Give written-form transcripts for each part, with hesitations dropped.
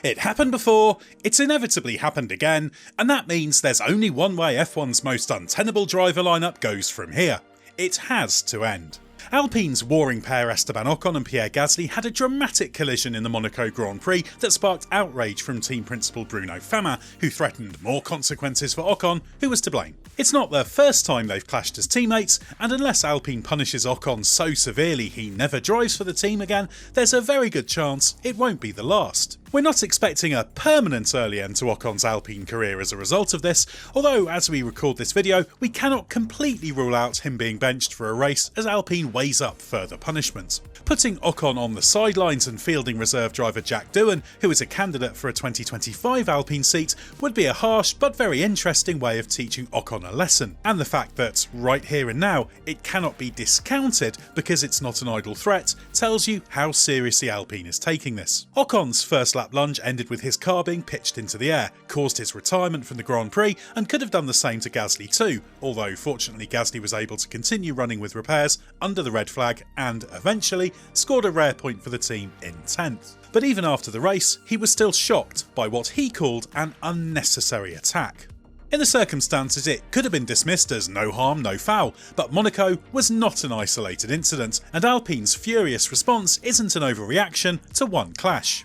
It happened before, it's inevitably happened again, and that means there's only one way F1's most untenable driver lineup goes from here. It has to end. Alpine's warring pair Esteban Ocon and Pierre had a dramatic collision in the Monaco Grand Prix that sparked outrage from team principal Bruno Famin, who threatened more consequences for Ocon, who was to blame. It's not the first time they've clashed as teammates, and unless Alpine punishes Ocon so severely he never drives for the team again, there's a very good chance it won't be the last. We're not expecting a permanent early end to Ocon's Alpine career as a result of this, although as we record this video, we cannot completely rule out him being benched for a race as Alpine weighs up further punishment. Putting Ocon on the sidelines and fielding reserve driver Jack Doohan, who is a candidate for a 2025 Alpine seat, would be a harsh but very interesting way of teaching Ocon a lesson, and the fact that, right here and now, it cannot be discounted because it's not an idle threat tells you how seriously Alpine is taking this. Ocon's first lap lunge ended with his car being pitched into the air, caused his retirement from the Grand Prix, and could have done the same to Gasly too, although fortunately Gasly was able to continue running with repairs under the red flag and, eventually, scored a rare point for the team in 10th. But even after the race, he was still shocked by what he called an unnecessary attack. In the circumstances, it could have been dismissed as no harm, no foul, but Monaco was not an isolated incident, and Alpine's furious response isn't an overreaction to one clash.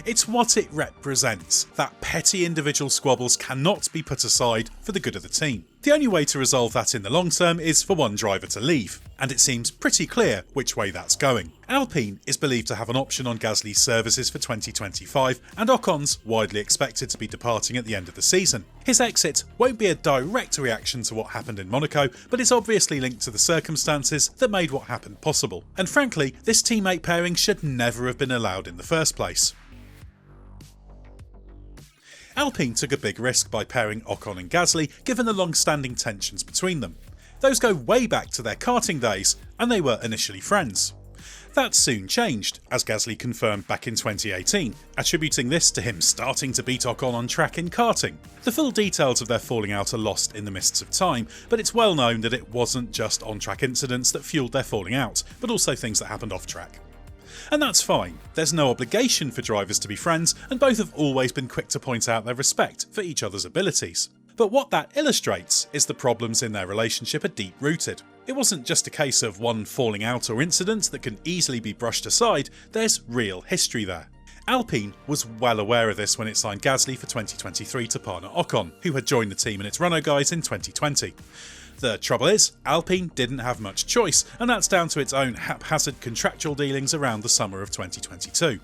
It's what it represents, that petty individual squabbles cannot be put aside for the good of the team. The only way to resolve that in the long term is for one driver to leave, and it seems pretty clear which way that's going. Alpine is believed to have an option on Gasly's services for 2025, and Ocon's widely expected to be departing at the end of the season. His exit won't be a direct reaction to what happened in Monaco, but it's obviously linked to the circumstances that made what happened possible. And frankly, this teammate pairing should never have been allowed in the first place. Alpine took a big risk by pairing Ocon and Gasly, given the long-standing tensions between them. Those go way back to their karting days, and they were initially friends. That soon changed, as Gasly confirmed back in 2018, attributing this to him starting to beat Ocon on track in karting. The full details of their falling out are lost in the mists of time, but it's well known that it wasn't just on-track incidents that fueled their falling out, but also things that happened off-track. And that's fine, there's no obligation for drivers to be friends, and both have always been quick to point out their respect for each other's abilities. But what that illustrates is the problems in their relationship are deep-rooted. It wasn't just a case of one falling out or incident that can easily be brushed aside, there's real history there. Alpine was well aware of this when it signed Gasly for 2023 to partner Ocon, who had joined the team in its Renault guys in 2020. The trouble is, Alpine didn't have much choice, and that's down to its own haphazard contractual dealings around the summer of 2022.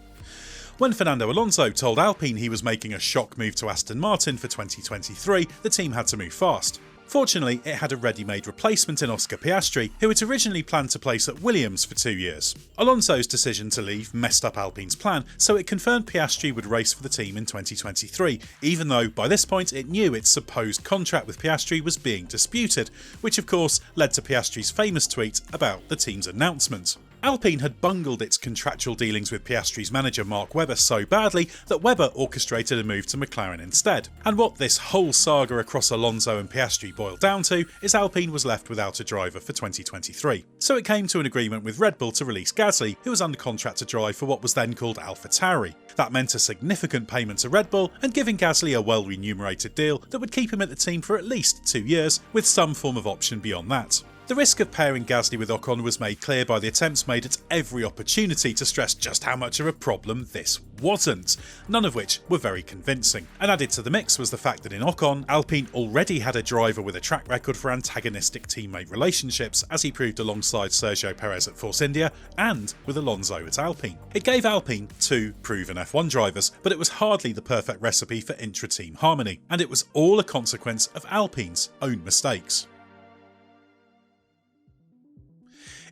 When Fernando Alonso told Alpine he was making a shock move to Aston Martin for 2023, the team had to move fast. Fortunately, it had a ready-made replacement in Oscar Piastri, who it originally planned to place at Williams for 2 years. Alonso's decision to leave messed up Alpine's plan, so it confirmed Piastri would race for the team in 2023, even though by this point it knew its supposed contract with Piastri was being disputed, which of course led to Piastri's famous tweet about the team's announcement. Alpine had bungled its contractual dealings with Piastri's manager Mark Webber so badly that Webber orchestrated a move to McLaren instead. And what this whole saga across Alonso and Piastri boiled down to is Alpine was left without a driver for 2023. So it came to an agreement with Red Bull to release Gasly, who was under contract to drive for what was then called AlphaTauri. That meant a significant payment to Red Bull and giving Gasly a well-remunerated deal that would keep him at the team for at least 2 years, with some form of option beyond that. The risk of pairing Gasly with Ocon was made clear by the attempts made at every opportunity to stress just how much of a problem this wasn't, none of which were very convincing. And added to the mix was the fact that in Ocon, Alpine already had a driver with a track record for antagonistic teammate relationships, as he proved alongside Sergio Perez at Force India and with Alonso at Alpine. It gave Alpine 2 proven F1 drivers, but it was hardly the perfect recipe for intra-team harmony, and it was all a consequence of Alpine's own mistakes.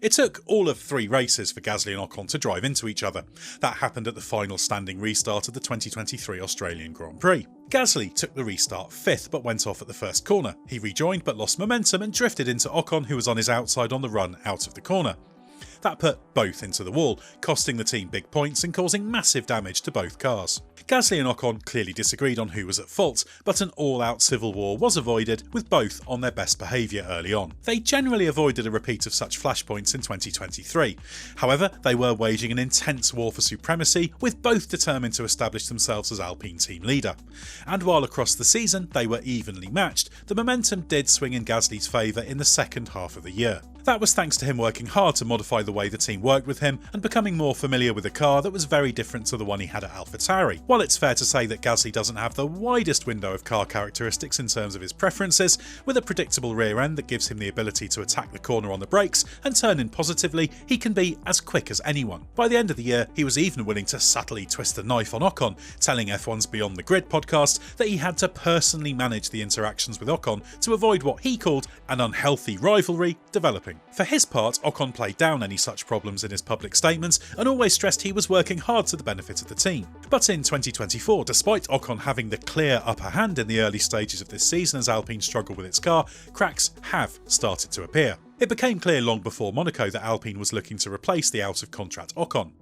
It took all of 3 races for Gasly and Ocon to drive into each other. That happened at the final standing restart of the 2023 Australian Grand Prix. Gasly took the restart 5th but went off at the first corner. He rejoined but lost momentum and drifted into Ocon, who was on his outside on the run out of the corner. That put both into the wall, costing the team big points and causing massive damage to both cars. Gasly and Ocon clearly disagreed on who was at fault, but an all-out civil war was avoided, with both on their best behaviour early on. They generally avoided a repeat of such flashpoints in 2023. However, they were waging an intense war for supremacy, with both determined to establish themselves as Alpine team leader. And while across the season they were evenly matched, the momentum did swing in Gasly's favour in the second half of the year. That was thanks to him working hard to modify the way the team worked with him and becoming more familiar with a car that was very different to the one he had at AlphaTauri. While it's fair to say that Gasly doesn't have the widest window of car characteristics in terms of his preferences, with a predictable rear end that gives him the ability to attack the corner on the brakes and turn in positively, he can be as quick as anyone. By the end of the year, he was even willing to subtly twist the knife on Ocon, telling F1's Beyond the Grid podcast that he had to personally manage the interactions with Ocon to avoid what he called an unhealthy rivalry developing. For his part, Ocon played down any such problems in his public statements and always stressed he was working hard to the benefit of the team. But in 2024, despite Ocon having the clear upper hand in the early stages of this season as Alpine struggled with its car, cracks have started to appear. It became clear long before Monaco that Alpine was looking to replace the out-of-contract Ocon.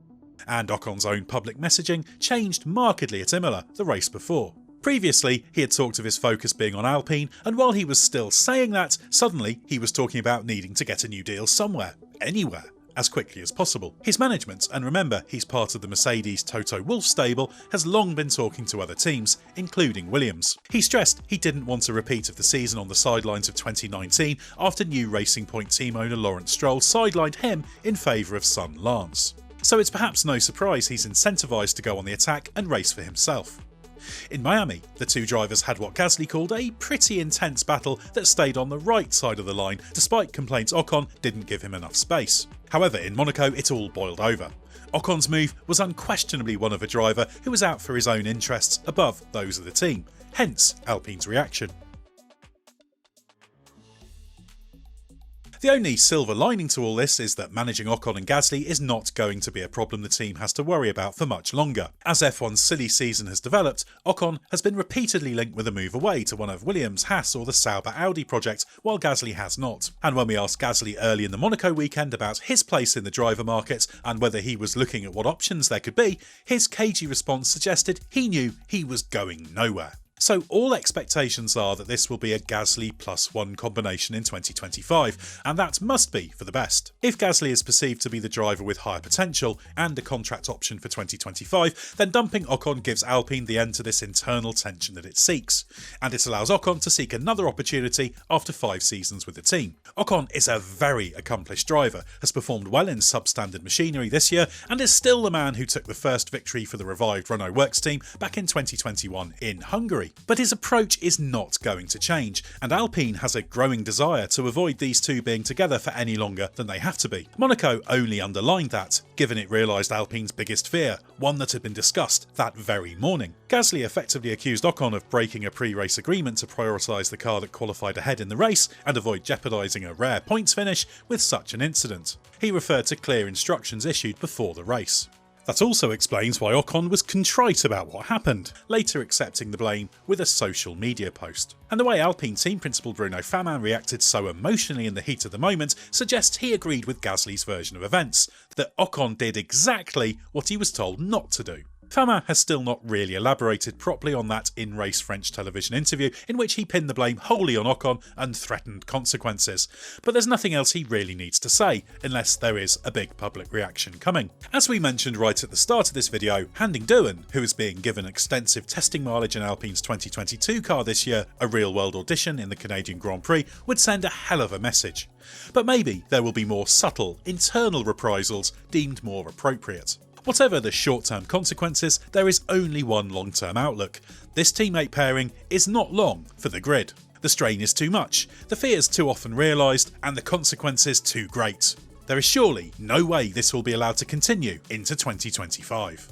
And Ocon's own public messaging changed markedly at Imola, the race before. Previously, he had talked of his focus being on Alpine, and while he was still saying that, suddenly he was talking about needing to get a new deal somewhere, anywhere, as quickly as possible. His management, and remember he's part of the Mercedes Toto Wolff stable, has long been talking to other teams, including Williams. He stressed he didn't want a repeat of the season on the sidelines of 2019 after new Racing Point team owner Lawrence Stroll sidelined him in favour of son Lance. So it's perhaps no surprise he's incentivised to go on the attack and race for himself. In Miami, the two drivers had what Gasly called a pretty intense battle that stayed on the right side of the line, despite complaints Ocon didn't give him enough space. However, in Monaco, it all boiled over. Ocon's move was unquestionably one of a driver who was out for his own interests above those of the team, hence Alpine's reaction. The only silver lining to all this is that managing Ocon and Gasly is not going to be a problem the team has to worry about for much longer. As F1's silly season has developed, Ocon has been repeatedly linked with a move away to one of Williams, Haas or the Sauber Audi project, while Gasly has not. And when we asked Gasly early in the Monaco weekend about his place in the driver market and whether he was looking at what options there could be, his cagey response suggested he knew he was going nowhere. So all expectations are that this will be a Gasly +1 combination in 2025, and that must be for the best. If Gasly is perceived to be the driver with higher potential and a contract option for 2025, then dumping Ocon gives Alpine the end to this internal tension that it seeks, and it allows Ocon to seek another opportunity after 5 seasons with the team. Ocon is a very accomplished driver, has performed well in substandard machinery this year, and is still the man who took the first victory for the revived Renault Works team back in 2021 in Hungary. But his approach is not going to change, and Alpine has a growing desire to avoid these two being together for any longer than they have to be. Monaco only underlined that, given it realised Alpine's biggest fear, one that had been discussed that very morning. Gasly effectively accused Ocon of breaking a pre-race agreement to prioritise the car that qualified ahead in the race and avoid jeopardising a rare points finish with such an incident. He referred to clear instructions issued before the race. That also explains why Ocon was contrite about what happened, later accepting the blame with a social media post. And the way Alpine team principal Bruno Famin reacted so emotionally in the heat of the moment suggests he agreed with Gasly's version of events, that Ocon did exactly what he was told not to do. Famin has still not really elaborated properly on that in-race French television interview in which he pinned the blame wholly on Ocon and threatened consequences, but there's nothing else he really needs to say unless there is a big public reaction coming. As we mentioned right at the start of this video, handing Doohan, who is being given extensive testing mileage in Alpine's 2022 car this year, a real-world audition in the Canadian Grand Prix would send a hell of a message. But maybe there will be more subtle, internal reprisals deemed more appropriate. Whatever the short-term consequences, there is only one long-term outlook. This teammate pairing is not long for the grid. The strain is too much, the fears too often realised, and the consequences too great. There is surely no way this will be allowed to continue into 2025.